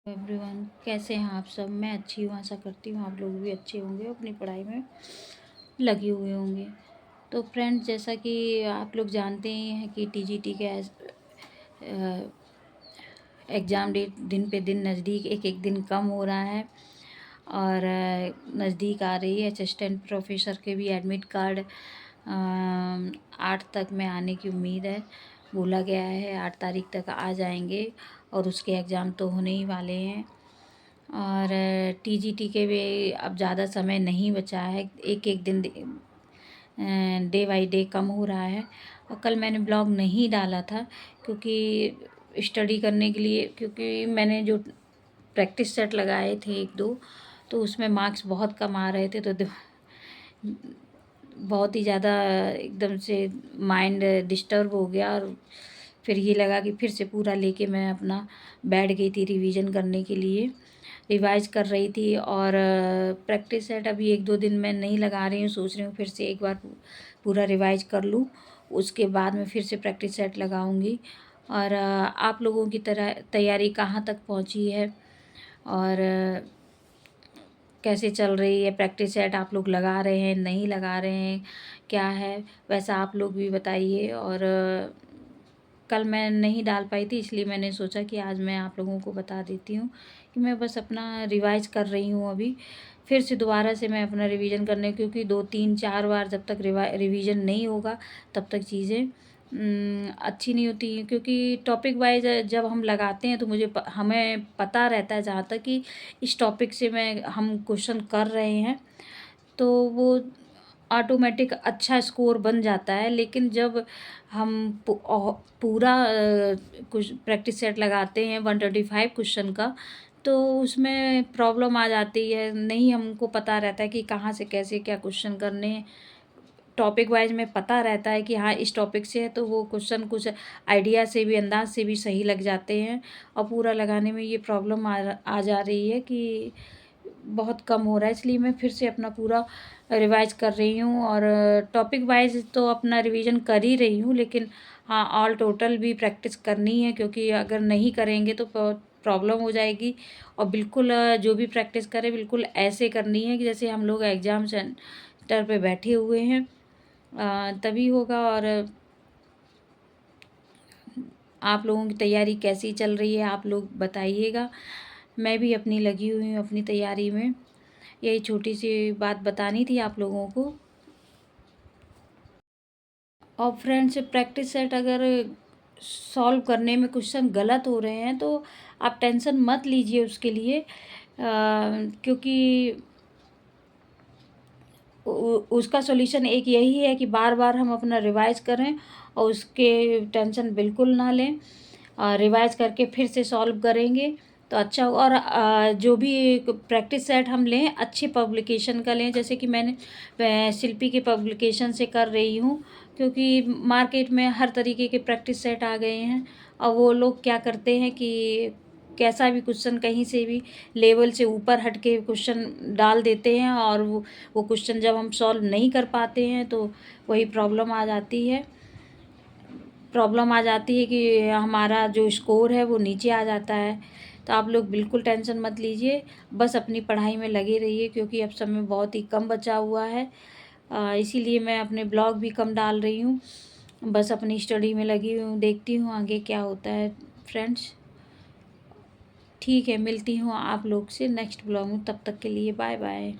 Everyone, कैसे हैं आप सब। मैं अच्छी हूँ, आशा करती हूँ आप लोग भी अच्छे होंगे, अपनी पढ़ाई में लगे हुए होंगे। तो फ्रेंड्स, जैसा कि आप लोग जानते ही हैं कि टीजीटी के एग्ज़ाम डेट दिन पे दिन नज़दीक, एक एक दिन कम हो रहा है और नज़दीक आ रही है। असिस्टेंट प्रोफेसर के भी एडमिट कार्ड 8 तक में आने की उम्मीद है। बोला गया है 8 तारीख तक आ जाएंगे और उसके एग्ज़ाम तो होने ही वाले हैं। और टीजीटी के भी अब ज़्यादा समय नहीं बचा है, एक एक दिन डे बाई डे कम हो रहा है। और कल मैंने ब्लॉग नहीं डाला था क्योंकि स्टडी करने के लिए, क्योंकि मैंने जो प्रैक्टिस सेट लगाए थे 1-2, तो उसमें मार्क्स बहुत कम आ रहे थे। तो बहुत ही ज़्यादा एकदम से माइंड डिस्टर्ब हो गया और फिर ये लगा कि फिर से पूरा लेके मैं अपना बैठ गई थी रिवीजन करने के लिए। रिवाइज कर रही थी और प्रैक्टिस सेट अभी 1-2 दिन मैं नहीं लगा रही हूँ। सोच रही हूँ फिर से एक बार पूरा रिवाइज कर लूँ, उसके बाद में फिर से प्रैक्टिस सेट लगाऊंगी। और आप लोगों की तरह तैयारी कहाँ तक पहुँची है और कैसे चल रही है। प्रैक्टिस सेट आप लोग लगा रहे हैं, नहीं लगा रहे हैं, क्या है, वैसा आप लोग भी बताइए। और कल मैं नहीं डाल पाई थी, इसलिए मैंने सोचा कि आज मैं आप लोगों को बता देती हूँ कि मैं बस अपना रिवाइज कर रही हूँ। अभी फिर से दोबारा से मैं अपना रिवीजन करने, क्योंकि 2-3-4 बार जब तक रिवीजन नहीं होगा तब तक चीज़ें अच्छी नहीं होती हैं। क्योंकि टॉपिक वाइज जब हम लगाते हैं तो हमें पता रहता है जहाँ तक कि इस टॉपिक से हम क्वेश्चन कर रहे हैं, तो वो ऑटोमेटिक अच्छा स्कोर बन जाता है। लेकिन जब हम पूरा कुछ प्रैक्टिस सेट लगाते हैं 125 क्वेश्चन का, तो उसमें प्रॉब्लम आ जाती है। नहीं हमको पता रहता है कि कहाँ से कैसे क्या क्वेश्चन करने हैं। टॉपिक वाइज में पता रहता है कि हाँ इस टॉपिक से है, तो वो क्वेश्चन कुछ आइडिया से भी, अंदाज से भी सही लग जाते हैं। और पूरा लगाने में ये प्रॉब्लम आ जा रही है कि बहुत कम हो रहा है, इसलिए मैं फिर से अपना पूरा रिवाइज कर रही हूँ। और टॉपिक वाइज तो अपना रिवीजन कर ही रही हूँ, लेकिन हाँ ऑल टोटल भी प्रैक्टिस करनी है, क्योंकि अगर नहीं करेंगे तो प्रॉब्लम हो जाएगी। और बिल्कुल जो भी प्रैक्टिस करें बिल्कुल ऐसे करनी है कि जैसे हम लोग एग्ज़ाम सेंटर पे बैठे हुए हैं, तभी होगा। और आप लोगों की तैयारी कैसी चल रही है आप लोग बताइएगा। मैं भी अपनी लगी हुई हूँ अपनी तैयारी में। यही छोटी सी बात बतानी थी आप लोगों को। और फ्रेंड्स, प्रैक्टिस सेट अगर सॉल्व करने में क्वेश्चन गलत हो रहे हैं तो आप टेंशन मत लीजिए उसके लिए, क्योंकि उसका सॉल्यूशन एक यही है कि बार बार हम अपना रिवाइज करें और उसके टेंशन बिल्कुल ना लें। रिवाइज करके फिर से सॉल्व करेंगे तो अच्छा होगा। और जो भी प्रैक्टिस सेट हम लें अच्छे पब्लिकेशन का लें, जैसे कि मैंने शिल्पी के पब्लिकेशन से कर रही हूँ, क्योंकि मार्केट में हर तरीके के प्रैक्टिस सेट आ गए हैं। और वो लोग क्या करते हैं कि कैसा भी क्वेश्चन कहीं से भी लेवल से ऊपर हट के क्वेश्चन डाल देते हैं, और वो क्वेश्चन जब हम सॉल्व नहीं कर पाते हैं तो वही प्रॉब्लम आ जाती है कि हमारा जो स्कोर है वो नीचे आ जाता है। तो आप लोग बिल्कुल टेंशन मत लीजिए, बस अपनी पढ़ाई में लगे रहिए, क्योंकि अब समय बहुत ही कम बचा हुआ है। इसीलिए मैं अपने ब्लॉग भी कम डाल रही हूँ, बस अपनी स्टडी में लगी हुई हूँ। देखती हूँ आगे क्या होता है फ्रेंड्स। ठीक है, मिलती हूँ आप लोग से नेक्स्ट ब्लॉग में, तब तक के लिए बाय बाय।